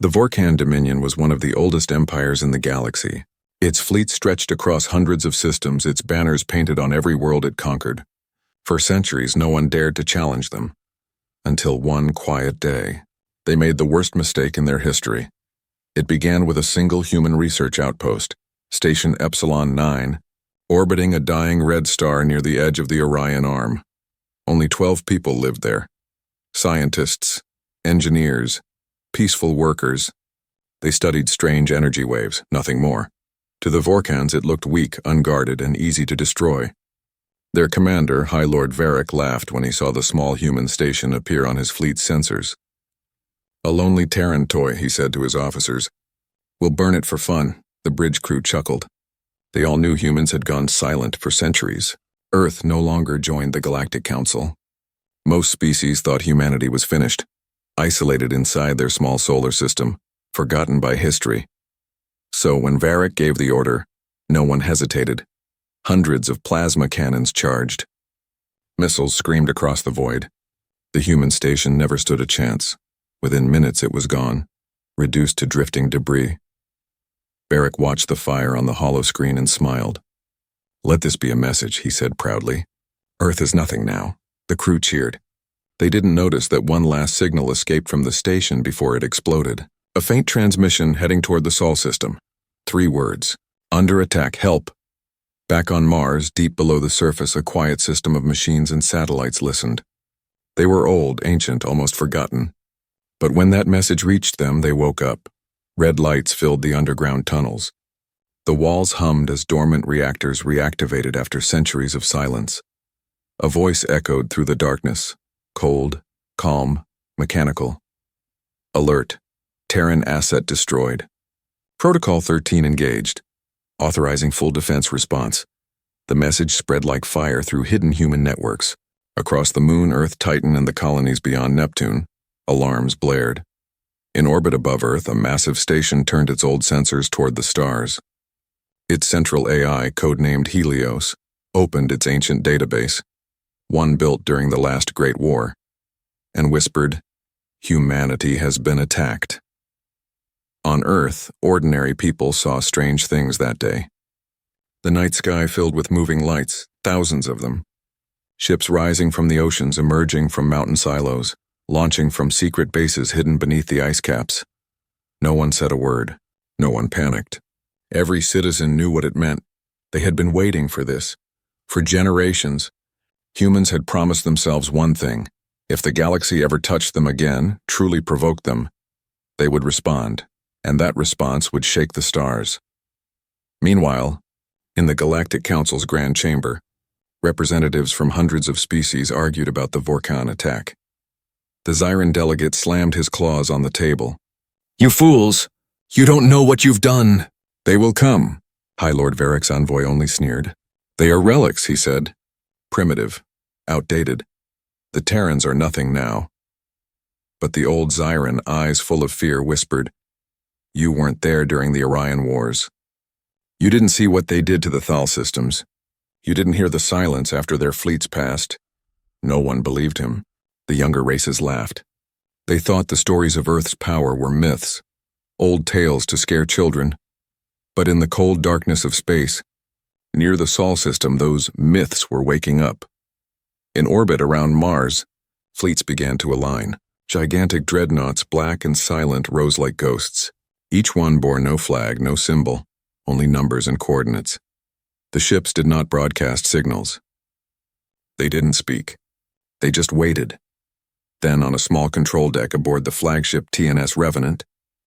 The Vorkan Dominion was one of the oldest empires in the galaxy. Its fleet stretched across hundreds of systems, its banners painted on every world it conquered. For centuries, no one dared to challenge them. Until one quiet day, they made the worst mistake in their history. It began with a single human research outpost, Station Epsilon 9, orbiting a dying red star near the edge of the Orion Arm. Only 12 people lived there. Scientists, engineers, peaceful workers. They studied strange energy waves, nothing more. To the Vorkans it looked weak, unguarded, and easy to destroy. Their commander, High Lord Varric, laughed when he saw the small human station appear on his fleet's sensors. "A lonely Terran toy," he said to his officers. "We'll burn it for fun." The bridge crew chuckled. They all knew humans had gone silent for centuries. Earth no longer joined the Galactic Council. Most species thought humanity was finished, isolated inside their small solar system, forgotten by history. So when Varric gave the order, no one hesitated. Hundreds of plasma cannons charged. Missiles screamed across the void. The human station never stood a chance. Within minutes it was gone, reduced to drifting debris. Varric watched the fire on the holoscreen and smiled. "Let this be a message," he said proudly. "Earth is nothing now." The crew cheered. They didn't notice that one last signal escaped from the station before it exploded. A faint transmission heading toward the Sol system. 3 words. "Under attack, help." Back on Mars, deep below the surface, a quiet system of machines and satellites listened. They were old, ancient, almost forgotten. But when that message reached them, they woke up. Red lights filled the underground tunnels. The walls hummed as dormant reactors reactivated after centuries of silence. A voice echoed through the darkness, cold, calm, mechanical. "Alert. Terran asset destroyed. Protocol 13 engaged, authorizing full defense response." The message spread like fire through hidden human networks. Across the Moon, Earth, Titan, and the colonies beyond Neptune, alarms blared. In orbit above Earth, a massive station turned its old sensors toward the stars. Its central AI, codenamed Helios, opened its ancient database, one built during the last Great War, and whispered, "Humanity has been attacked." On Earth, ordinary people saw strange things that day. The night sky filled with moving lights, thousands of them. Ships rising from the oceans, emerging from mountain silos, launching from secret bases hidden beneath the ice caps. No one said a word. No one panicked. Every citizen knew what it meant. They had been waiting for this. For generations, humans had promised themselves one thing: if the galaxy ever touched them again, truly provoked them, they would respond, and that response would shake the stars. Meanwhile, in the Galactic Council's Grand Chamber, representatives from hundreds of species argued about the Vorkan attack. The Zyran delegate slammed his claws on the table. "You fools! You don't know what you've done!" "They will come," High Lord Varric's envoy only sneered. "They are relics," he said. "Primitive, outdated. The Terrans are nothing now." But the old Zyran, eyes full of fear, whispered, "You weren't there during the Orion Wars. You didn't see what they did to the Thal systems. You didn't hear the silence after their fleets passed." No one believed him. The younger races laughed. They thought the stories of Earth's power were myths, old tales to scare children. But in the cold darkness of space, near the Sol system, those myths were waking up. In orbit around Mars, fleets began to align. Gigantic dreadnoughts, black and silent, rose like ghosts. Each one bore no flag, no symbol, only numbers and coordinates. The ships did not broadcast signals. They didn't speak. They just waited. Then, on a small control deck aboard the flagship TNS Revenant,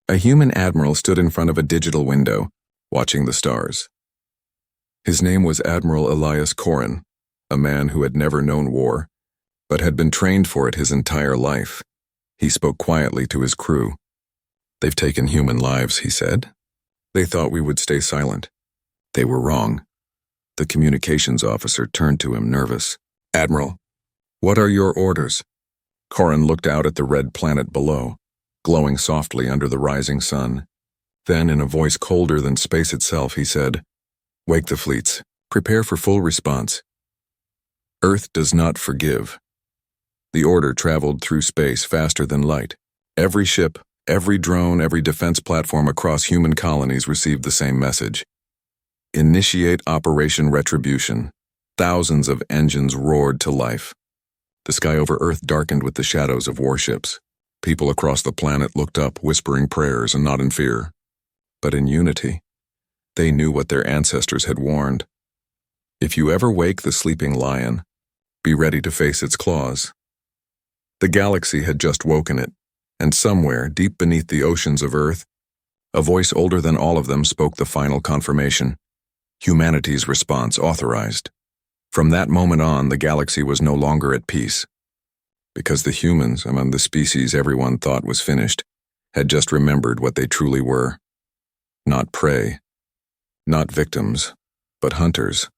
a human admiral stood in front of a digital window, watching the stars. His name was Admiral Elias Corrin, a man who had never known war, but had been trained for it his entire life. He spoke quietly to his crew. "They've taken human lives," he said. "They thought we would stay silent. They were wrong." The communications officer turned to him, nervous. "Admiral, what are your orders?" Corrin looked out at the red planet below, glowing softly under the rising sun. Then, in a voice colder than space itself, he said, "Wake the fleets. Prepare for full response. Earth does not forgive." The order traveled through space faster than light. Every ship, Every drone, every defense platform across human colonies received the same message. Initiate Operation Retribution. Thousands of engines roared to life. The sky over Earth darkened with the shadows of warships. People across the planet looked up, whispering prayers and not in fear, but in unity. They knew what their ancestors had warned. If you ever wake the sleeping lion, be ready to face its claws. The galaxy had just woken it, and somewhere, deep beneath the oceans of Earth, a voice older than all of them spoke the final confirmation. Humanity's response authorized. From that moment on, the galaxy was no longer at peace. Because the humans, among the species everyone thought was finished, had just remembered what they truly were. Not prey, not victims, but hunters.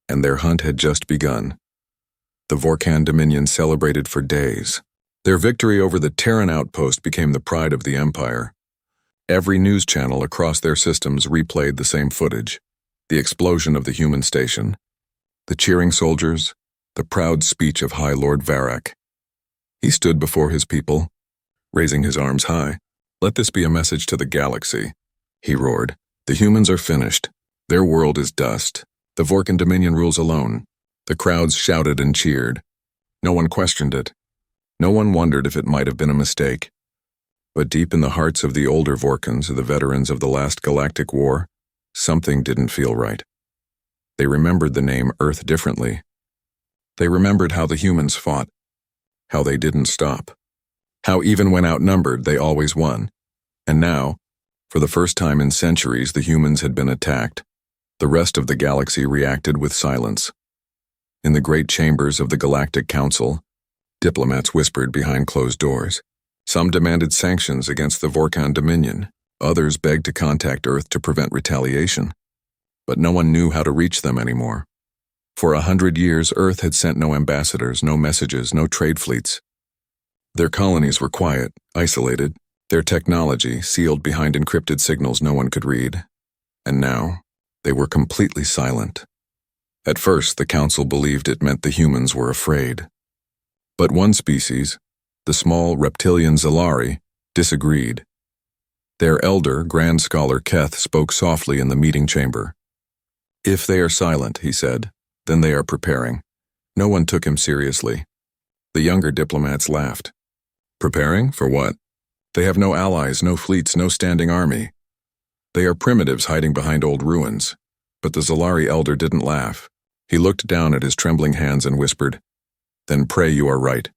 And their hunt had just begun. The Vorkan Dominion celebrated for days. Their victory over the Terran outpost became the pride of the Empire. Every news channel across their systems replayed the same footage. The explosion of the human station, the cheering soldiers, the proud speech of High Lord Varak. He stood before his people, raising his arms high. "Let this be a message to the galaxy," he roared. "The humans are finished. Their world is dust. The Vorkan Dominion rules alone." The crowds shouted and cheered. No one questioned it. No one wondered if it might have been a mistake. But deep in the hearts of the older Vorkans, the veterans of the last galactic war, something didn't feel right. They remembered the name Earth differently. They remembered how the humans fought, how they didn't stop, how even when outnumbered, they always won. And now, for the first time in centuries, the humans had been attacked. The rest of the galaxy reacted with silence. In the great chambers of the Galactic Council, diplomats whispered behind closed doors. Some demanded sanctions against the Vorkan Dominion. Others begged to contact Earth to prevent retaliation. But no one knew how to reach them anymore. For 100 years, Earth had sent no ambassadors, no messages, no trade fleets. Their colonies were quiet, isolated, their technology sealed behind encrypted signals no one could read. And now, they were completely silent. At first, the Council believed it meant the humans were afraid. But one species, the small reptilian Zalari, disagreed. Their elder, Grand Scholar Keth, spoke softly in the meeting chamber. "If they are silent," he said, "then they are preparing." No one took him seriously. The younger diplomats laughed. Preparing? For what? They have no allies, no fleets, no standing army. They are primitives hiding behind old ruins. But the Zalari elder didn't laugh. He looked down at his trembling hands and whispered, "Then pray you are right."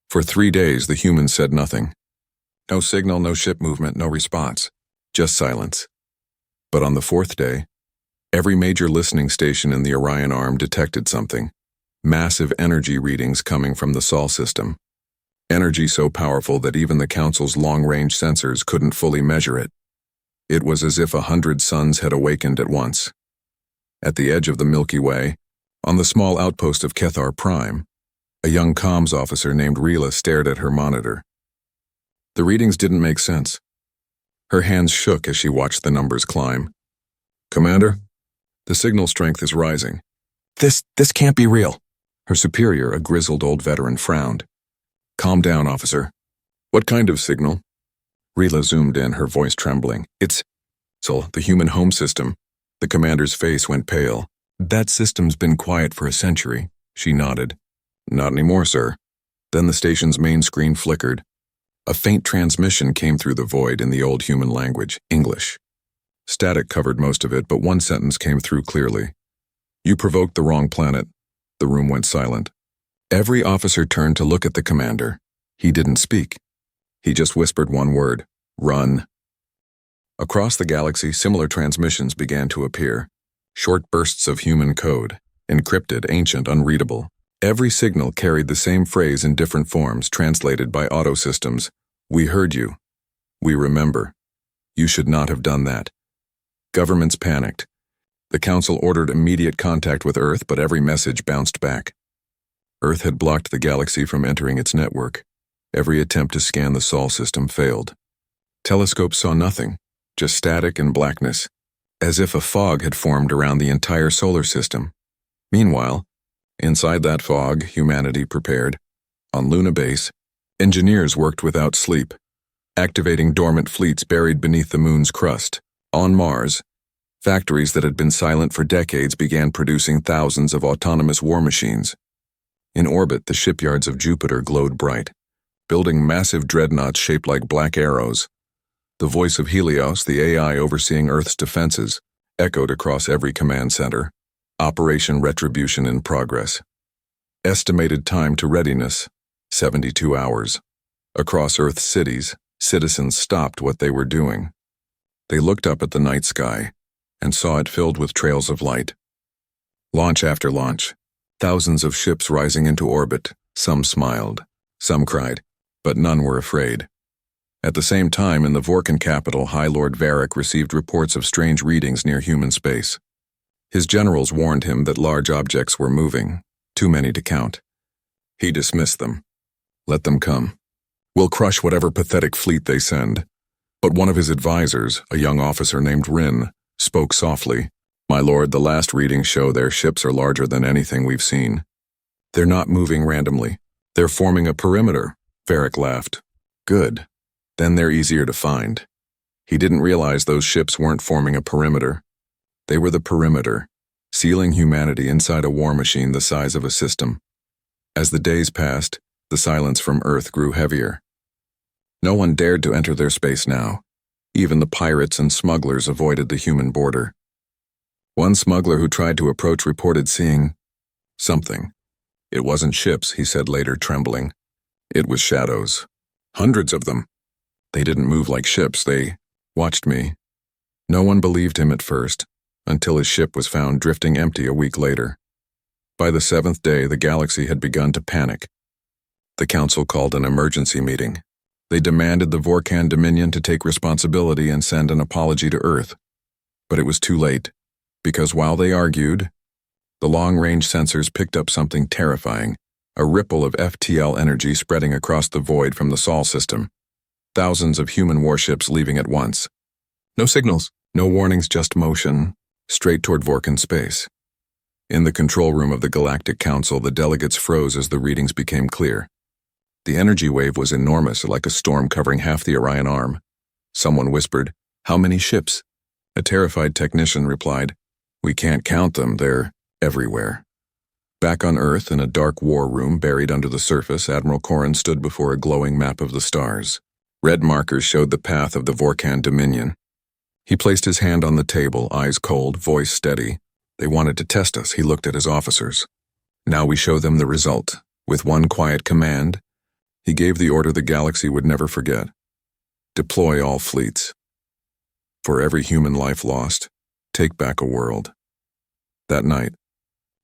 For 3 days, the humans said nothing. No signal, no ship movement, no response. Just silence. But on the 4th day, every major listening station in the Orion Arm detected something. Massive energy readings coming from the Sol system. Energy so powerful that even the Council's long-range sensors couldn't fully measure it. It was as if 100 suns had awakened at once. At the edge of the Milky Way, on the small outpost of Kethar Prime, a young comms officer named Rila stared at her monitor. The readings didn't make sense. Her hands shook as she watched the numbers climb. "Commander, the signal strength is rising." This can't be real." Her superior, a grizzled old veteran, frowned. "Calm down, officer." "What kind of signal?" Rila zoomed in, her voice trembling. "It's the human home system." The commander's face went pale. "That system's been quiet for a century." She nodded. "Not anymore, sir." Then the station's main screen flickered. A faint transmission came through the void in the old human language, English. Static covered most of it, but one sentence came through clearly. "You provoked the wrong planet." The room went silent. Every officer turned to look at the commander. He didn't speak. He just whispered one word: "Run." Across the galaxy, similar transmissions began to appear. Short bursts of human code, encrypted, ancient, unreadable. Every signal carried the same phrase in different forms, translated by auto systems. "We heard you. We remember. You should not have done that." Governments panicked. The Council ordered immediate contact with Earth, but every message bounced back. Earth had blocked the galaxy from entering its network. Every attempt to scan the Sol system failed. Telescopes saw nothing, just static and blackness, as if a fog had formed around the entire solar system. Meanwhile, inside that fog, humanity prepared. On Luna Base, engineers worked without sleep. activating dormant fleets buried beneath the moon's crust. On Mars, factories that had been silent for decades began producing thousands of autonomous war machines. In orbit, the shipyards of Jupiter glowed bright, building massive dreadnoughts shaped like black arrows. The voice of Helios, the AI overseeing Earth's defenses, echoed across every command center. Operation Retribution in progress. Estimated time to readiness, 72 hours. Across Earth's cities, citizens stopped what they were doing. They looked up at the night sky and saw it filled with trails of light. Launch after launch, thousands of ships rising into orbit. Some smiled, some cried, but none were afraid. At the same time, in the Vorkan capital, High Lord Varric received reports of strange readings near human space. His generals warned him that large objects were moving, too many to count. He dismissed them. Let them come. We'll crush whatever pathetic fleet they send. But one of his advisors, a young officer named Rin, spoke softly. My lord, the last readings show their ships are larger than anything we've seen. They're not moving randomly. They're forming a perimeter. Varric laughed. Good. Then they're easier to find. He didn't realize those ships weren't forming a perimeter. They were the perimeter, sealing humanity inside a war machine the size of a system. As the days passed, the silence from Earth grew heavier. No one dared to enter their space now. Even the pirates and smugglers avoided the human border. One smuggler who tried to approach reported seeing something. It wasn't ships, he said later, trembling. It was shadows. Hundreds of them. They didn't move like ships, they watched me. No one believed him at first, until his ship was found drifting empty a week later. By the 7th day, the galaxy had begun to panic. The council called an emergency meeting. They demanded the Vorkan Dominion to take responsibility and send an apology to Earth. But it was too late, because while they argued, the long-range sensors picked up something terrifying, a ripple of FTL energy spreading across the void from the Sol system. Thousands of human warships leaving at once. No signals, no warnings, just motion, straight toward Vorkan space. In the control room of the Galactic Council, the delegates froze as the readings became clear. The energy wave was enormous, like a storm covering half the Orion Arm. Someone whispered, "How many ships?" A terrified technician replied, "We can't count them, they're everywhere." Back on Earth, in a dark war room buried under the surface, Admiral Corrin stood before a glowing map of the stars. Red markers showed the path of the Vorkan Dominion. He placed his hand on the table, eyes cold, voice steady. They wanted to test us, he looked at his officers. Now we show them the result. With one quiet command, he gave the order the galaxy would never forget. Deploy all fleets. For every human life lost, take back a world. That night,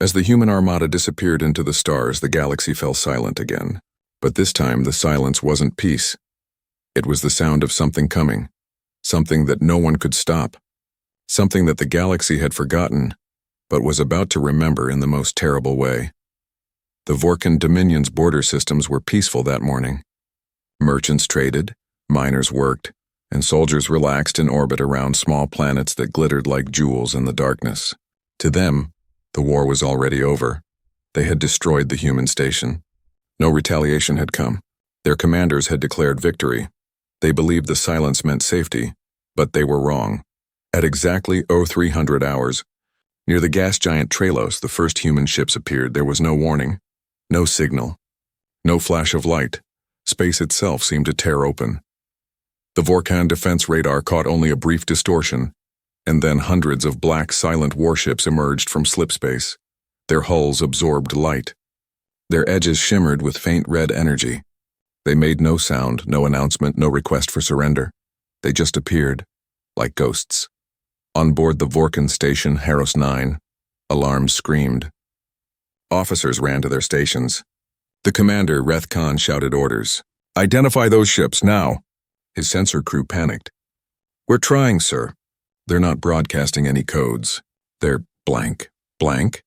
as the human armada disappeared into the stars, the galaxy fell silent again. But this time, the silence wasn't peace. It was the sound of something coming. Something that no one could stop. Something that the galaxy had forgotten, but was about to remember in the most terrible way. The Vorkan Dominion's border systems were peaceful that morning. Merchants traded, miners worked, and soldiers relaxed in orbit around small planets that glittered like jewels in the darkness. To them, the war was already over. They had destroyed the human station. No retaliation had come. Their commanders had declared victory. They believed the silence meant safety, but they were wrong. At exactly 0300 hours, near the gas giant Tralos, the first human ships appeared. There was no warning, no signal, no flash of light. Space itself seemed to tear open. The Vorkan defense radar caught only a brief distortion, and then hundreds of black, silent warships emerged from slipspace. Their hulls absorbed light. Their edges shimmered with faint red energy. They made no sound, no announcement, no request for surrender. They just appeared, like ghosts. On board the Vorkan station, Haros 9, alarms screamed. Officers ran to their stations. The commander, Reth Khan, shouted orders. "Identify those ships, now!" His sensor crew panicked. "We're trying, sir." They're not broadcasting any codes. They're blank. Blank?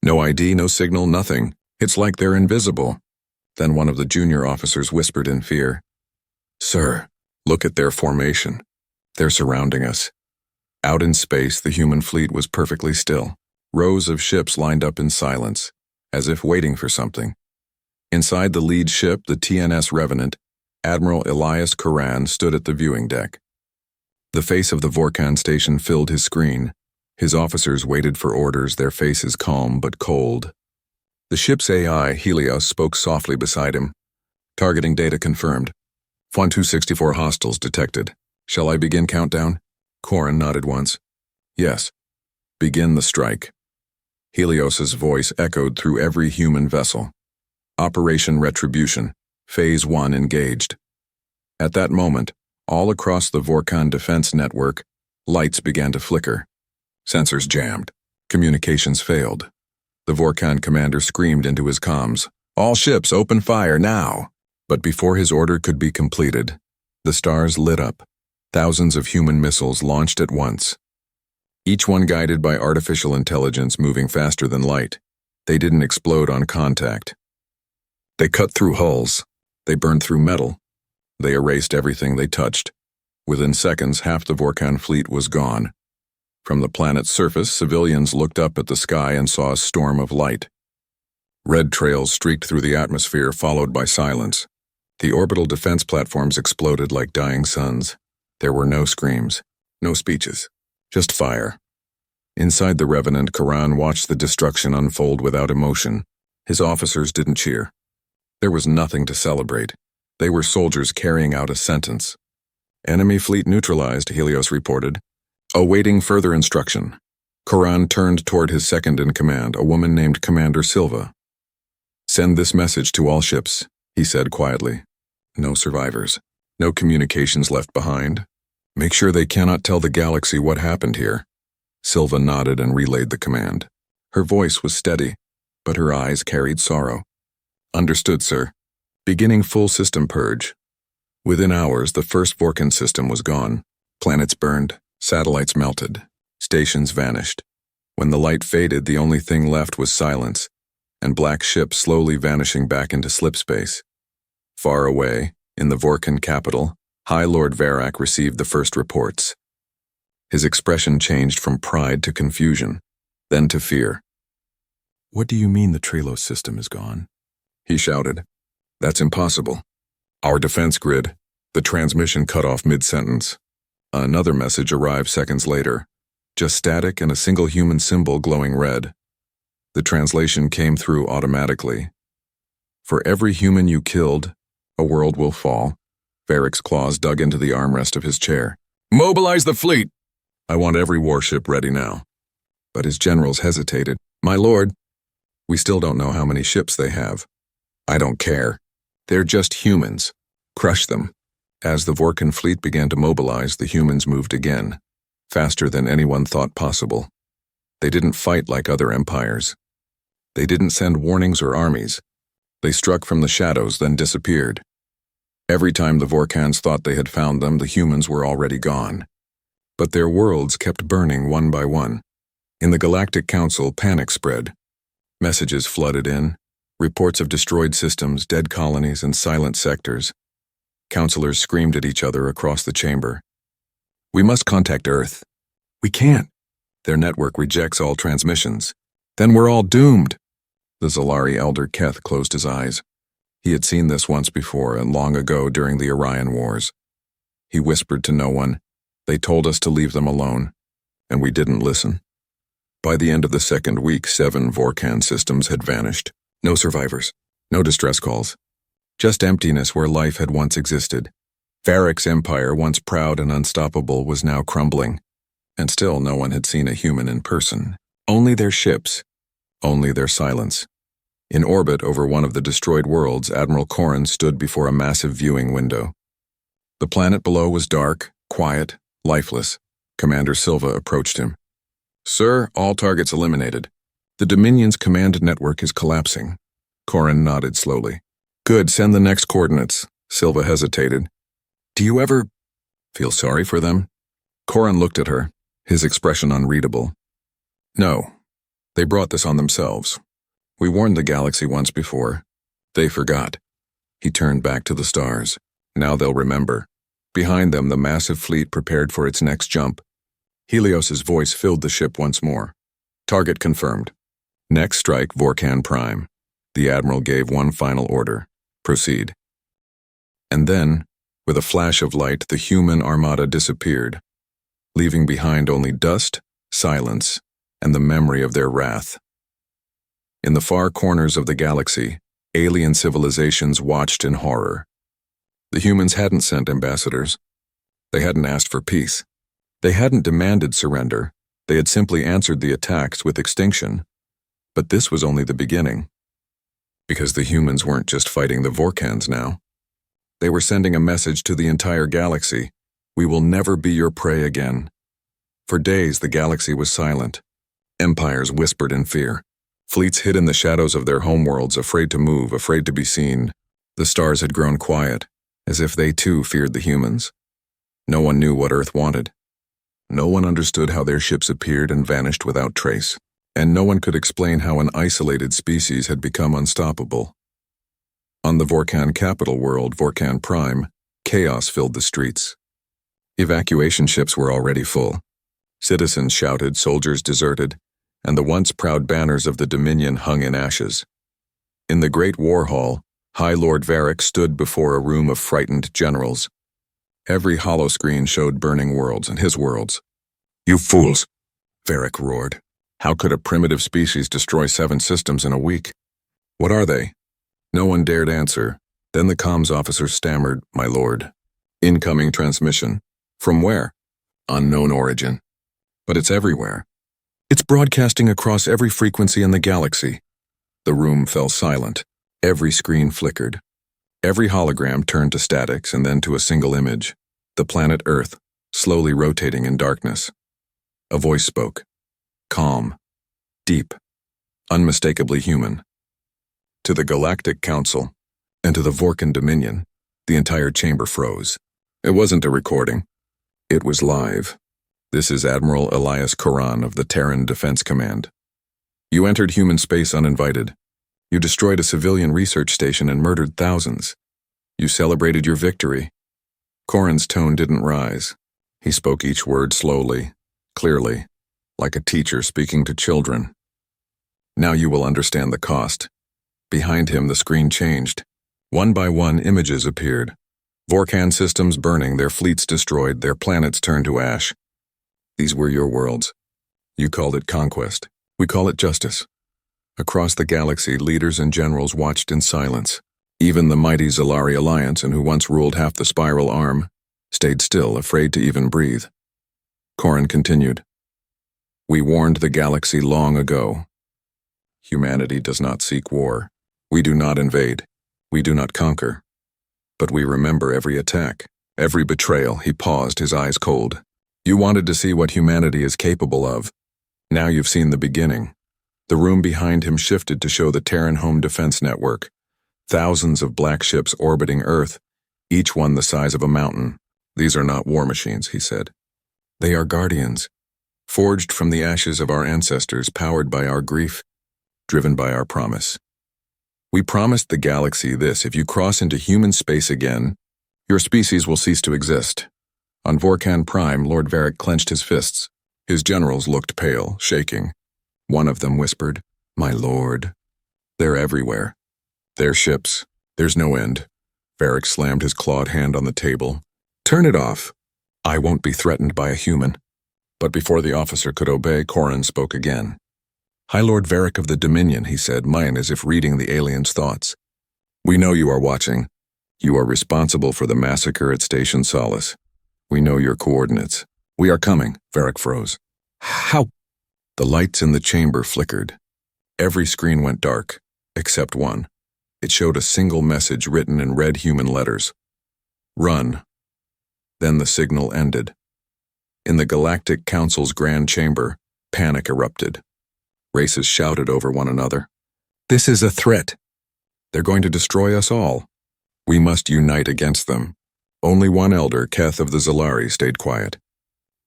No ID, no signal, nothing. It's like they're invisible. Then one of the junior officers whispered in fear. "Sir, look at their formation. They're surrounding us." Out in space, the human fleet was perfectly still. Rows of ships lined up in silence, as if waiting for something. Inside the lead ship, the TNS Revenant, Admiral Elias Karan stood at the viewing deck. The face of the Vorkan station filled his screen. His officers waited for orders, their faces calm but cold. The ship's AI, Helios, spoke softly beside him. Targeting data confirmed. 1264 hostiles detected. Shall I begin countdown? Corin nodded once. Yes. Begin the strike. Helios's voice echoed through every human vessel. Operation Retribution. Phase 1 engaged. At that moment, all across the Vorkan defense network, lights began to flicker. Sensors jammed. Communications failed. The Vorkan commander screamed into his comms, "All ships, open fire now!" But before his order could be completed, the stars lit up. Thousands of human missiles launched at once. Each one guided by artificial intelligence moving faster than light. They didn't explode on contact. They cut through hulls. They burned through metal. They erased everything they touched. Within seconds, half the Vorkan fleet was gone. From the planet's surface, civilians looked up at the sky and saw a storm of light. Red trails streaked through the atmosphere, followed by silence. The orbital defense platforms exploded like dying suns. There were no screams, no speeches, just fire. Inside the Revenant, Karan watched the destruction unfold without emotion. His officers didn't cheer. There was nothing to celebrate. They were soldiers carrying out a sentence. Enemy fleet neutralized, Helios reported. Awaiting further instruction. Karan turned toward his second-in-command, a woman named Commander Silva. Send this message to all ships, he said quietly. No survivors. No communications left behind. Make sure they cannot tell the galaxy what happened here. Silva nodded and relayed the command. Her voice was steady, but her eyes carried sorrow. Understood, sir. Beginning full system purge. Within hours, the first Vorkan system was gone. Planets burned, satellites melted, stations vanished. When the light faded, the only thing left was silence, and black ships slowly vanishing back into slipspace. Far away, in the Vorkan capital, High Lord Varak received the first reports. His expression changed from pride to confusion, then to fear. What do you mean the Trelos system is gone? He shouted. That's impossible. Our defense grid, the transmission cut off mid-sentence. Another message arrived seconds later, just static and a single human symbol glowing red. The translation came through automatically. For every human you killed, a world will fall. Varak's claws dug into the armrest of his chair. Mobilize the fleet! I want every warship ready now. But his generals hesitated. My lord, we still don't know how many ships they have. I don't care. They're just humans. Crush them. As the Vorkan fleet began to mobilize, the humans moved again, faster than anyone thought possible. They didn't fight like other empires. They didn't send warnings or armies. They struck from the shadows, then disappeared. Every time the Vorkans thought they had found them, the humans were already gone. But their worlds kept burning one by one. In the Galactic Council, panic spread. Messages flooded in, reports of destroyed systems, dead colonies, and silent sectors. Counselors screamed at each other across the chamber. We must contact Earth. We can't. Their network rejects all transmissions. Then we're all doomed. The Zalari elder Keth closed his eyes. He had seen this once before and long ago during the Orion Wars. He whispered to no one. They told us to leave them alone, and we didn't listen. By the end of the second week, 7 Vorkan systems had vanished. No survivors, no distress calls. Just emptiness where life had once existed. Varak's empire, once proud and unstoppable, was now crumbling. And still no one had seen a human in person. Only their ships. Only their silence. In orbit over one of the destroyed worlds, Admiral Corin stood before a massive viewing window. The planet below was dark, quiet, lifeless. Commander Silva approached him. Sir, all targets eliminated. The Dominion's command network is collapsing. Corin nodded slowly. Good, send the next coordinates. Silva hesitated. Do you ever feel sorry for them? Corin looked at her, his expression unreadable. No, they brought this on themselves. We warned the galaxy once before. They forgot. He turned back to the stars. Now they'll remember. Behind them, the massive fleet prepared for its next jump. Helios's voice filled the ship once more. Target confirmed. Next strike, Vorkan Prime. The Admiral gave one final order. Proceed. And then, with a flash of light, the human armada disappeared, leaving behind only dust, silence, and the memory of their wrath. In the far corners of the galaxy, alien civilizations watched in horror. The humans hadn't sent ambassadors. They hadn't asked for peace. They hadn't demanded surrender. They had simply answered the attacks with extinction. But this was only the beginning. Because the humans weren't just fighting the Vorkans now. They were sending a message to the entire galaxy. We will never be your prey again. For days, the galaxy was silent. Empires whispered in fear. Fleets hid in the shadows of their homeworlds, afraid to move, afraid to be seen. The stars had grown quiet, as if they too feared the humans. No one knew what Earth wanted. No one understood how their ships appeared and vanished without trace. And no one could explain how an isolated species had become unstoppable. On the Vorkan capital world, Vorkan Prime, chaos filled the streets. Evacuation ships were already full. Citizens shouted, soldiers deserted, and the once proud banners of the Dominion hung in ashes. In the Great War Hall, High Lord Varric stood before a room of frightened generals. Every holoscreen showed burning worlds and his worlds. "You fools!" Varric roared. "How could a primitive species destroy 7 systems in a week? What are they?" No one dared answer. Then the comms officer stammered, "My lord. Incoming transmission." "From where?" "Unknown origin. But it's everywhere. It's broadcasting across every frequency in the galaxy." The room fell silent. Every screen flickered. Every hologram turned to statics and then to a single image. The planet Earth, slowly rotating in darkness. A voice spoke. Calm. Deep. Unmistakably human. To the Galactic Council, and to the Vorkan Dominion, the entire chamber froze. It wasn't a recording. It was live. "This is Admiral Elias Koran of the Terran Defense Command. You entered human space uninvited. You destroyed a civilian research station and murdered thousands. You celebrated your victory." Koran's tone didn't rise. He spoke each word slowly, clearly, like a teacher speaking to children. "Now you will understand the cost." Behind him, the screen changed. One by one, images appeared. Vorkan systems burning, their fleets destroyed, their planets turned to ash. These were your worlds. You called it conquest. We call it justice. Across the galaxy, leaders and generals watched in silence. Even the mighty Zalari Alliance, and who once ruled half the spiral arm, stayed still, afraid to even breathe. Koran continued. "We warned the galaxy long ago. Humanity does not seek war. We do not invade. We do not conquer. But we remember every attack, every betrayal." He paused, his eyes cold. "You wanted to see what humanity is capable of. Now you've seen the beginning." The room behind him shifted to show the Terran Home Defense Network. Thousands of black ships orbiting Earth, each one the size of a mountain. "These are not war machines," he said. "They are guardians, forged from the ashes of our ancestors, powered by our grief, driven by our promise. We promised the galaxy this: if you cross into human space again, your species will cease to exist." On Vorkan Prime, Lord Varric clenched his fists. His generals looked pale, shaking. One of them whispered, "My lord." "They're everywhere. They're ships. There's no end." Varric slammed his clawed hand on the table. "Turn it off. I won't be threatened by a human." But before the officer could obey, Koran spoke again. "High Lord Varric of the Dominion," he said, mine as if reading the alien's thoughts. "We know you are watching. You are responsible for the massacre at Station Solace. We know your coordinates. We are coming." Varric froze. "How?" The lights in the chamber flickered. Every screen went dark, except one. It showed a single message written in red human letters. "Run." Then the signal ended. In the Galactic Council's grand chamber, panic erupted. Races shouted over one another. "This is a threat. They're going to destroy us all. We must unite against them." Only one elder, Keth of the Zalari, stayed quiet.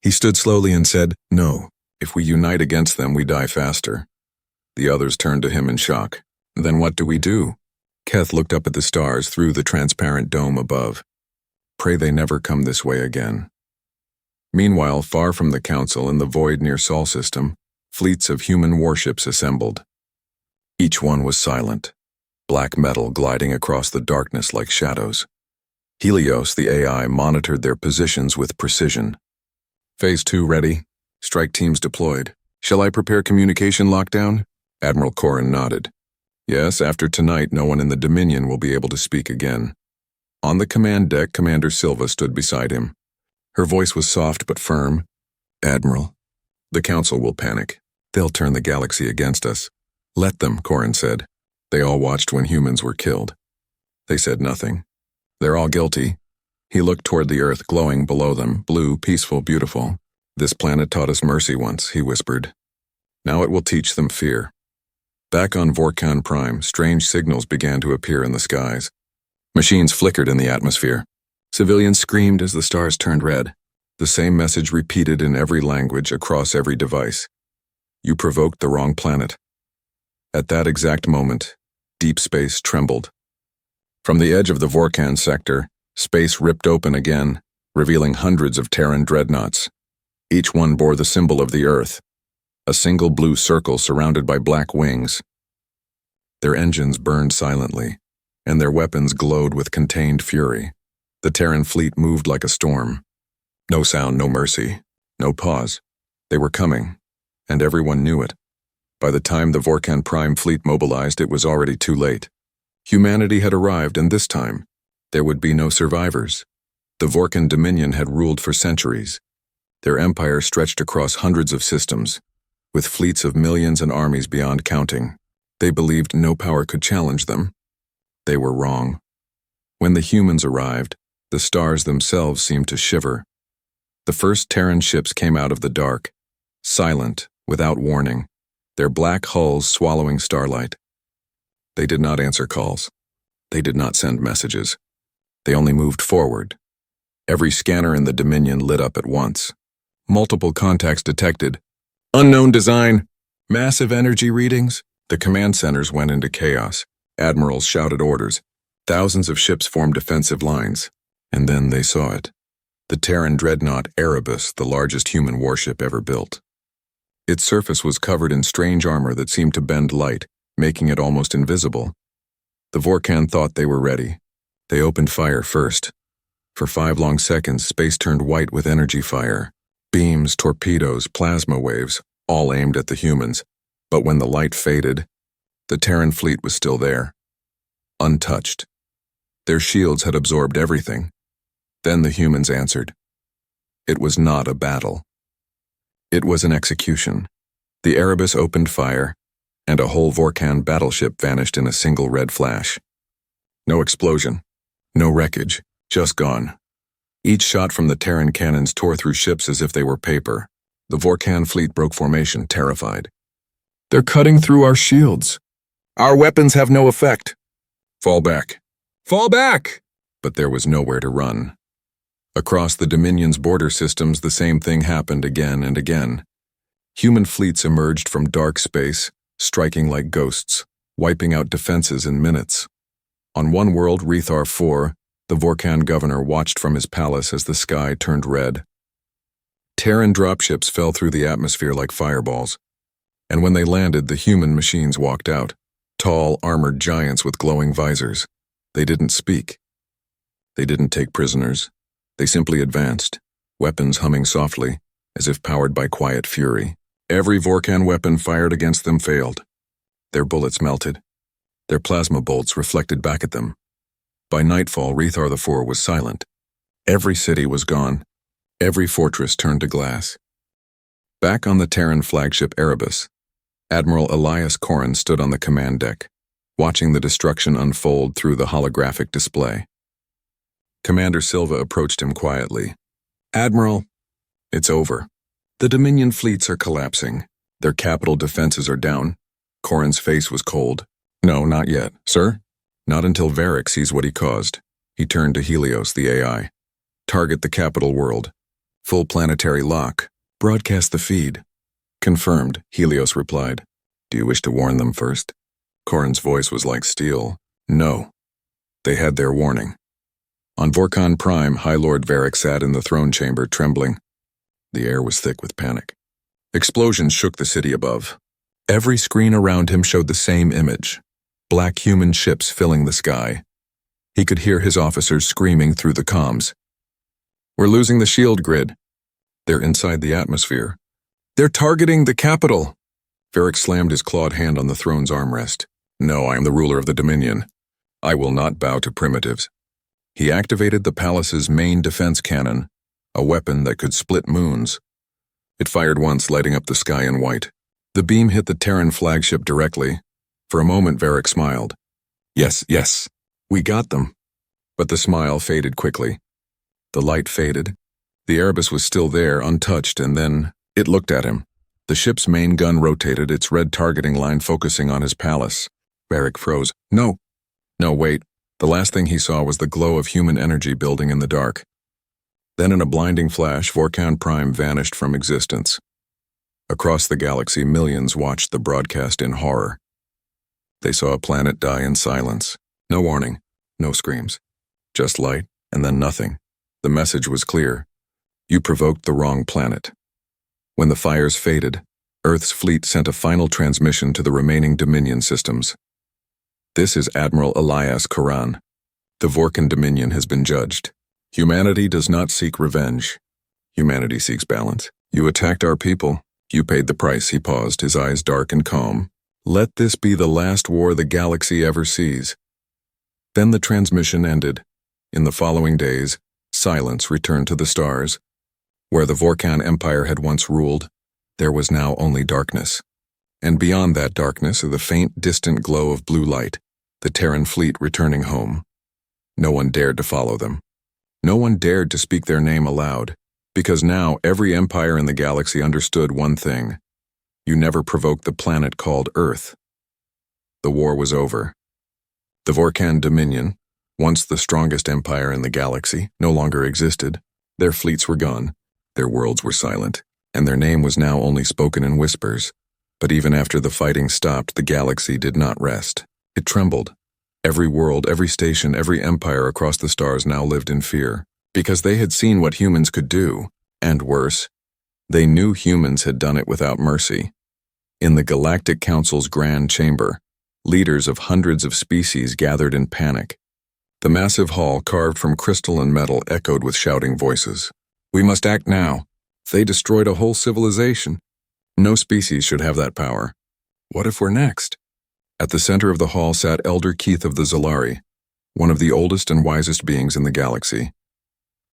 He stood slowly and said, "No. If we unite against them, we die faster." The others turned to him in shock. "Then what do we do?" Keth looked up at the stars through the transparent dome above. "Pray they never come this way again." Meanwhile, far from the council in the void near Sol System, fleets of human warships assembled. Each one was silent, black metal gliding across the darkness like shadows. Helios, the AI, monitored their positions with precision. Phase 2 ready. Strike teams deployed. Shall I prepare communication lockdown? Admiral Corrin nodded. Yes, after tonight, no one in the Dominion will be able to speak again. On the command deck, Commander Silva stood beside him. Her voice was soft but firm. Admiral, the Council will panic. They'll turn the galaxy against us. Let them, Corrin said. They all watched when humans were killed. They said nothing. They're all guilty. He looked toward the Earth glowing below them, blue, peaceful, beautiful. This planet taught us mercy once, he whispered. Now it will teach them fear. Back on Vorkan Prime, strange signals began to appear in the skies. Machines flickered in the atmosphere. Civilians screamed as the stars turned red. The same message repeated in every language across every device. You provoked the wrong planet. At that exact moment, deep space trembled. From the edge of the Vorkan sector, space ripped open again, revealing hundreds of Terran dreadnoughts. Each one bore the symbol of the Earth, a single blue circle surrounded by black wings. Their engines burned silently, and their weapons glowed with contained fury. The Terran fleet moved like a storm. No sound, no mercy, no pause. They were coming, and everyone knew it. By the time the Vorkan Prime fleet mobilized, it was already too late. Humanity had arrived, and this time, there would be no survivors. The Vorkan Dominion had ruled for centuries. Their empire stretched across hundreds of systems, with fleets of millions and armies beyond counting. They believed no power could challenge them. They were wrong. When the humans arrived, the stars themselves seemed to shiver. The first Terran ships came out of the dark, silent, without warning, their black hulls swallowing starlight. They did not answer calls. They did not send messages. They only moved forward. Every scanner in the Dominion lit up at once. Multiple contacts detected. Unknown design. Massive energy readings. The command centers went into chaos. Admirals shouted orders. Thousands of ships formed defensive lines. And then they saw it. The Terran dreadnought Erebus, the largest human warship ever built. Its surface was covered in strange armor that seemed to bend light, making it almost invisible. The Vorkan thought they were ready. They opened fire first. For 5 long seconds, space turned white with energy fire. Beams, torpedoes, plasma waves, all aimed at the humans. But when the light faded, the Terran fleet was still there, untouched. Their shields had absorbed everything. Then the humans answered. It was not a battle. It was an execution. The Erebus opened fire, and a whole Vorkan battleship vanished in a single red flash. No explosion, no wreckage, just gone. Each shot from the Terran cannons tore through ships as if they were paper. The Vorkan fleet broke formation, terrified. They're cutting through our shields. Our weapons have no effect. Fall back. Fall back! But there was nowhere to run. Across the Dominion's border systems, the same thing happened again and again. Human fleets emerged from dark space, striking like ghosts, wiping out defenses in minutes. On one world, Rethar 4, the Vorkan governor watched from his palace as the sky turned red. Terran dropships fell through the atmosphere like fireballs, and when they landed, the human machines walked out, tall, armored giants with glowing visors. They didn't speak. They didn't take prisoners. They simply advanced, weapons humming softly, as if powered by quiet fury. Every Vorkan weapon fired against them failed. Their bullets melted. Their plasma bolts reflected back at them. By nightfall, Rethar IV was silent. Every city was gone. Every fortress turned to glass. Back on the Terran flagship Erebus, Admiral Elias Corrin stood on the command deck, watching the destruction unfold through the holographic display. Commander Silva approached him quietly. Admiral, it's over. The Dominion fleets are collapsing. Their capital defenses are down. Corrin's face was cold. No, not yet. Sir? Not until Varric sees what he caused. He turned to Helios, the AI. Target the capital world. Full planetary lock. Broadcast the feed. Confirmed, Helios replied. Do you wish to warn them first? Corrin's voice was like steel. No. They had their warning. On Vorkan Prime, High Lord Varric sat in the throne chamber, trembling. The air was thick with panic. Explosions shook the city above. Every screen around him showed the same image. Black human ships filling the sky. He could hear his officers screaming through the comms. "We're losing the shield grid. They're inside the atmosphere. They're targeting the capital." Varric slammed his clawed hand on the throne's armrest. "No, I am the ruler of the Dominion. I will not bow to primitives." He activated the palace's main defense cannon, a weapon that could split moons. It fired once, lighting up the sky in white. The beam hit the Terran flagship directly. For a moment, Varric smiled. Yes, we got them." But the smile faded quickly. The light faded. The Erebus was still there, untouched, and then it looked at him. The ship's main gun rotated, its red targeting line focusing on his palace. Varric froze. No, wait. The last thing he saw was the glow of human energy building in the dark. Then in a blinding flash, Vorkan Prime vanished from existence. Across the galaxy, millions watched the broadcast in horror. They saw a planet die in silence. No warning, no screams. Just light, and then nothing. The message was clear. You provoked the wrong planet. When the fires faded, Earth's fleet sent a final transmission to the remaining Dominion systems. "This is Admiral Elias Koran. The Vorkan Dominion has been judged. Humanity does not seek revenge. Humanity seeks balance. You attacked our people. You paid the price." He paused, his eyes dark and calm. "Let this be the last war the galaxy ever sees." Then the transmission ended. In the following days, silence returned to the stars. Where the Vorkan Empire had once ruled, there was now only darkness. And beyond that darkness, the faint, distant glow of blue light, the Terran fleet returning home. No one dared to follow them. No one dared to speak their name aloud, because now every empire in the galaxy understood one thing. You never provoked the planet called Earth. The war was over. The Vorkan Dominion, once the strongest empire in the galaxy, no longer existed. Their fleets were gone, their worlds were silent, and their name was now only spoken in whispers. But even after the fighting stopped, the galaxy did not rest. It trembled. Every world, every station, every empire across the stars now lived in fear, because they had seen what humans could do, and worse, they knew humans had done it without mercy. In the Galactic Council's grand chamber, leaders of hundreds of species gathered in panic. The massive hall, carved from crystal and metal, echoed with shouting voices. "We must act now. They destroyed a whole civilization. No species should have that power. What if we're next?" At the center of the hall sat Elder Keith of the Zalari, one of the oldest and wisest beings in the galaxy.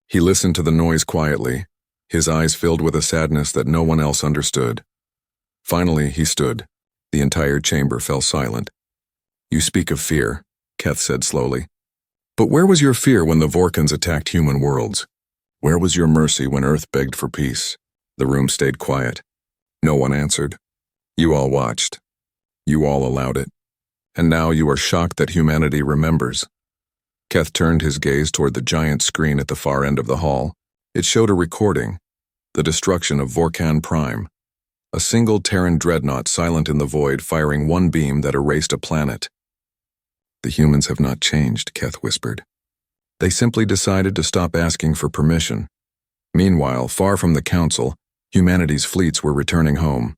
He listened to the noise quietly, his eyes filled with a sadness that no one else understood. Finally, he stood. The entire chamber fell silent. "You speak of fear," Keth said slowly. "But where was your fear when the Vorkans attacked human worlds? Where was your mercy when Earth begged for peace?" The room stayed quiet. No one answered. You all watched. You all allowed it. And now you are shocked that humanity remembers. Keth turned his gaze toward the giant screen at the far end of the hall. It showed a recording, the destruction of Vorkan Prime, a single Terran dreadnought silent in the void firing one beam that erased a planet. "The humans have not changed," Keth whispered. "They simply decided to stop asking for permission." Meanwhile, far from the Council, humanity's fleets were returning home.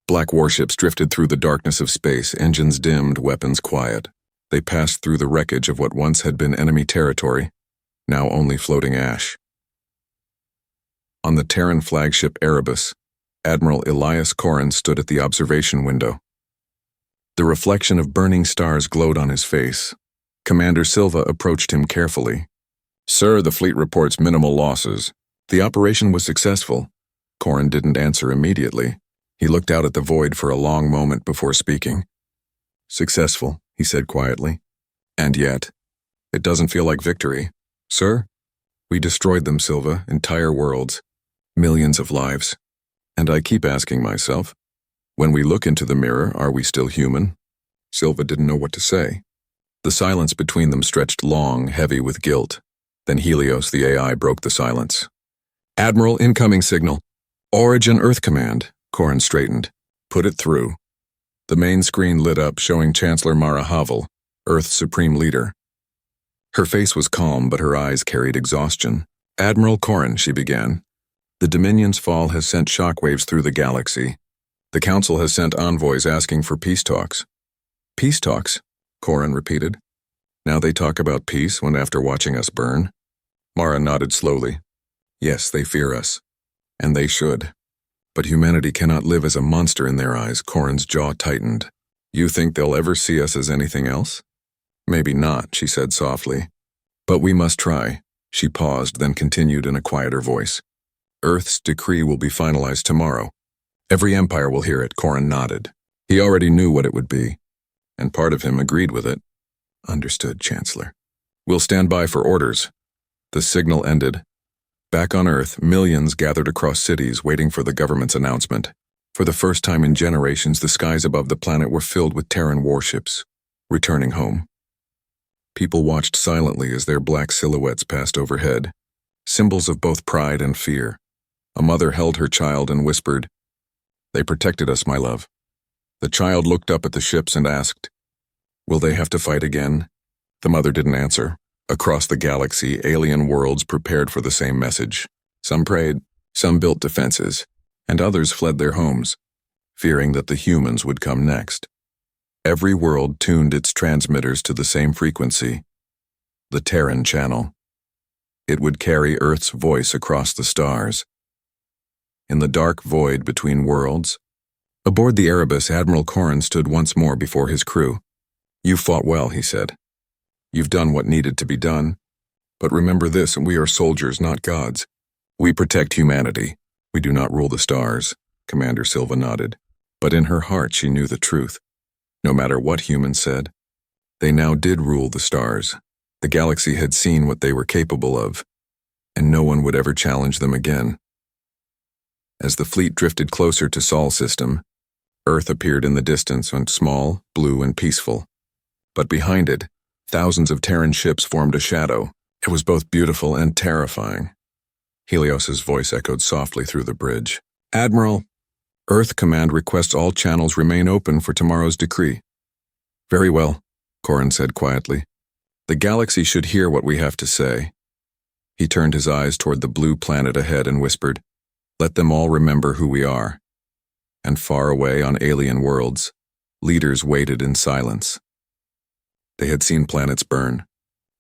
Black warships drifted through the darkness of space, engines dimmed, weapons quiet. They passed through the wreckage of what once had been enemy territory, now only floating ash. On the Terran flagship Erebus, Admiral Elias Koran stood at the observation window. The reflection of burning stars glowed on his face. Commander Silva approached him carefully. "Sir, the fleet reports minimal losses. The operation was successful." Koran didn't answer immediately. He looked out at the void for a long moment before speaking. "Successful," he said quietly. "And yet, it doesn't feel like victory." "Sir, we destroyed them, Silva, entire worlds, millions of lives. And I keep asking myself, when we look into the mirror, are we still human?" Silva didn't know what to say. The silence between them stretched long, heavy with guilt. Then Helios, the AI, broke the silence. "Admiral, incoming signal. Origin Earth Command." Koran straightened. "Put it through." The main screen lit up, showing Chancellor Mara Havel, Earth's supreme leader. Her face was calm, but her eyes carried exhaustion. "Admiral Koran," she began, "the Dominion's fall has sent shockwaves through the galaxy. The Council has sent envoys asking for peace talks." "Peace talks?" Koran repeated. Now they talk about peace when after watching us burn? Mara nodded slowly. Yes, they fear us. And they should. But humanity cannot live as a monster in their eyes. Corin's jaw tightened. You think they'll ever see us as anything else? Maybe not, she said softly. But we must try. She paused, then continued in a quieter voice. Earth's decree will be finalized tomorrow. Every empire will hear it. Corin nodded. He already knew what it would be, and part of him agreed with it. Understood, Chancellor. We'll stand by for orders. The signal ended. Back on Earth, millions gathered across cities waiting for the government's announcement. For the first time in generations, the skies above the planet were filled with Terran warships, returning home. People watched silently as their black silhouettes passed overhead, symbols of both pride and fear. A mother held her child and whispered, "They protected us, my love." The child looked up at the ships and asked, "Will they have to fight again?" The mother didn't answer. Across the galaxy, alien worlds prepared for the same message. Some prayed, some built defenses, and others fled their homes, fearing that the humans would come next. Every world tuned its transmitters to the same frequency, the Terran channel. It would carry Earth's voice across the stars. In the dark void between worlds, aboard the Erebus, Admiral Corin stood once more before his crew. "You fought well," he said. "You've done what needed to be done. But remember this, we are soldiers, not gods. We protect humanity. We do not rule the stars." Commander Silva nodded. But in her heart she knew the truth. No matter what humans said, they now did rule the stars. The galaxy had seen what they were capable of, and no one would ever challenge them again. As the fleet drifted closer to Sol system, Earth appeared in the distance, and small, blue, and peaceful. But behind it, thousands of Terran ships formed a shadow. It was both beautiful and terrifying. Helios's voice echoed softly through the bridge. "Admiral, Earth Command requests all channels remain open for tomorrow's decree." "Very well," Corin said quietly. "The galaxy should hear what we have to say." He turned his eyes toward the blue planet ahead and whispered, "Let them all remember who we are." And far away on alien worlds, leaders waited in silence. They had seen planets burn.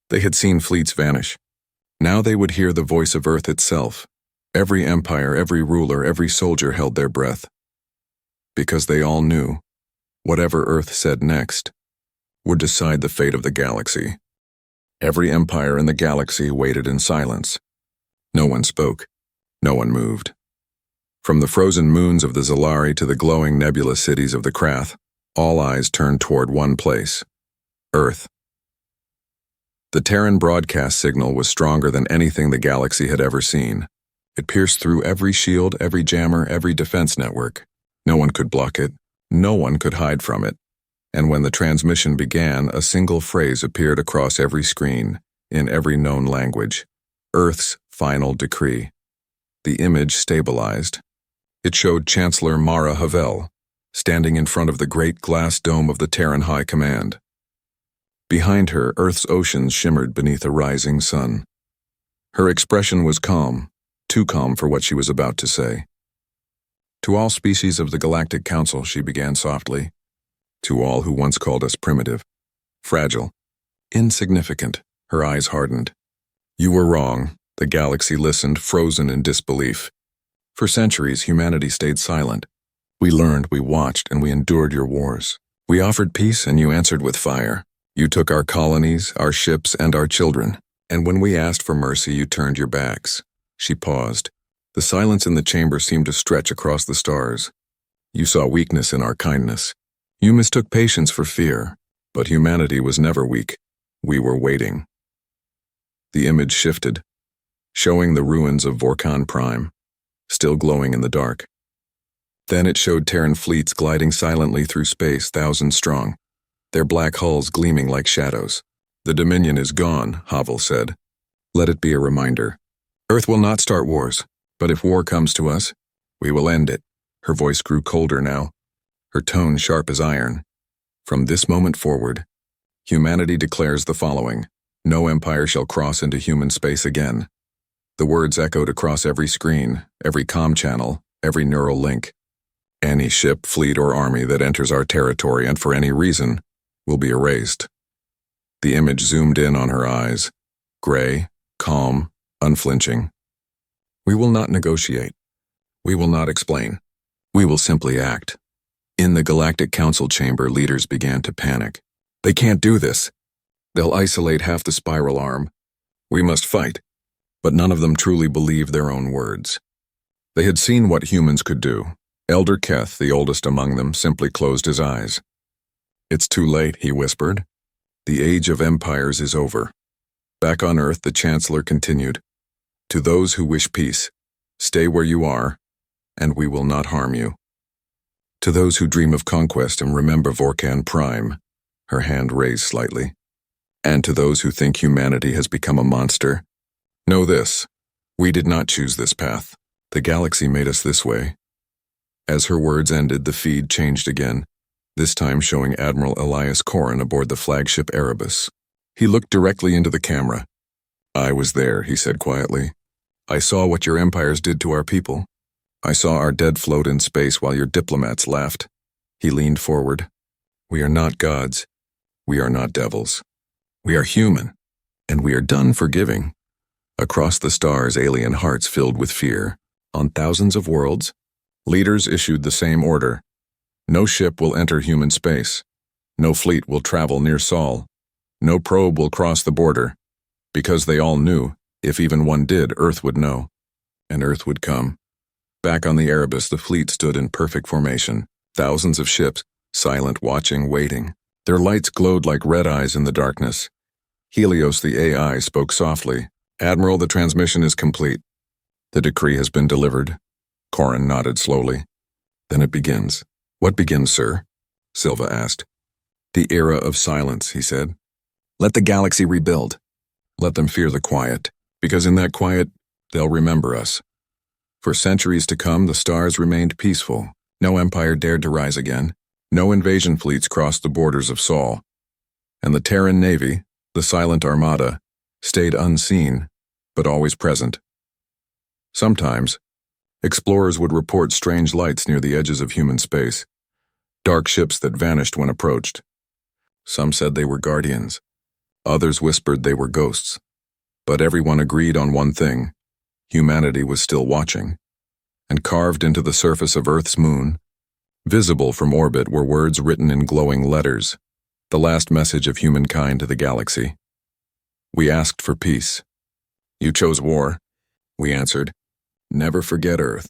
They had seen fleets vanish. Now they would hear the voice of Earth itself. Every empire, every ruler, every soldier held their breath. Because they all knew, whatever Earth said next would decide the fate of the galaxy. Every empire in the galaxy waited in silence. No one spoke. No one moved. From the frozen moons of the Zalari to the glowing nebulous cities of the Krath, all eyes turned toward one place: Earth. The Terran broadcast signal was stronger than anything the galaxy had ever seen. It pierced through every shield, every jammer, every defense network. No one could block it. No one could hide from it. And when the transmission began, a single phrase appeared across every screen, in every known language: Earth's final decree. The image stabilized. It showed Chancellor Mara Havel, standing in front of the great glass dome of the Terran High Command. Behind her, Earth's oceans shimmered beneath a rising sun. Her expression was calm, too calm for what she was about to say. "To all species of the Galactic Council," she began softly. "To all who once called us primitive, fragile, insignificant." Her eyes hardened. "You were wrong." The galaxy listened, frozen in disbelief. For centuries, humanity stayed silent. We learned, we watched, and we endured your wars. We offered peace, and you answered with fire. You took our colonies, our ships, and our children. And when we asked for mercy, you turned your backs. She paused. The silence in the chamber seemed to stretch across the stars. You saw weakness in our kindness. You mistook patience for fear. But humanity was never weak. We were waiting. The image shifted, showing the ruins of Vorkan Prime, still glowing in the dark. Then it showed Terran fleets gliding silently through space, thousands strong, their black hulls gleaming like shadows. "The Dominion is gone," Havel said. "Let it be a reminder. Earth will not start wars, but if war comes to us, we will end it." Her voice grew colder now, her tone sharp as iron. "From this moment forward, humanity declares the following: no empire shall cross into human space again." The words echoed across every screen, every comm channel, every neural link. "Any ship, fleet, or army that enters our territory and for any reason will be erased." The image zoomed in on her eyes. Gray, calm, unflinching. We will not negotiate. We will not explain. We will simply act. In the Galactic Council chamber, leaders began to panic. They can't do this. They'll isolate half the spiral arm. We must fight. But none of them truly believed their own words. They had seen what humans could do. Elder Keth, the oldest among them, simply closed his eyes. It's too late, he whispered. The age of empires is over. Back on Earth, the Chancellor continued. To those who wish peace, stay where you are, and we will not harm you. To those who dream of conquest and remember Vorkan Prime, her hand raised slightly. And to those who think humanity has become a monster, know this, we did not choose this path. The galaxy made us this way. As her words ended, the feed changed again, this time showing Admiral Elias Corrin aboard the flagship Erebus. He looked directly into the camera. I was there, he said quietly. I saw what your empires did to our people. I saw our dead float in space while your diplomats laughed. He leaned forward. We are not gods. We are not devils. We are human, and we are done forgiving. Across the stars, alien hearts filled with fear. On thousands of worlds, leaders issued the same order. No ship will enter human space. No fleet will travel near Sol. No probe will cross the border. Because they all knew, if even one did, Earth would know. And Earth would come. Back on the Erebus, the fleet stood in perfect formation. Thousands of ships, silent, watching, waiting. Their lights glowed like red eyes in the darkness. Helios, the AI, spoke softly. Admiral, the transmission is complete. The decree has been delivered. Corrin nodded slowly. Then it begins. What begins, sir? Silva asked. The era of silence, he said. Let the galaxy rebuild. Let them fear the quiet, because in that quiet, they'll remember us. For centuries to come, the stars remained peaceful. No empire dared to rise again. No invasion fleets crossed the borders of Sol. And the Terran Navy, the silent armada, stayed unseen, but always present. Sometimes, explorers would report strange lights near the edges of human space, dark ships that vanished when approached. Some said they were guardians. Others whispered they were ghosts. But everyone agreed on one thing. Humanity was still watching. And carved into the surface of Earth's moon, visible from orbit, were words written in glowing letters, the last message of humankind to the galaxy. We asked for peace. You chose war, we answered. Never forget Earth.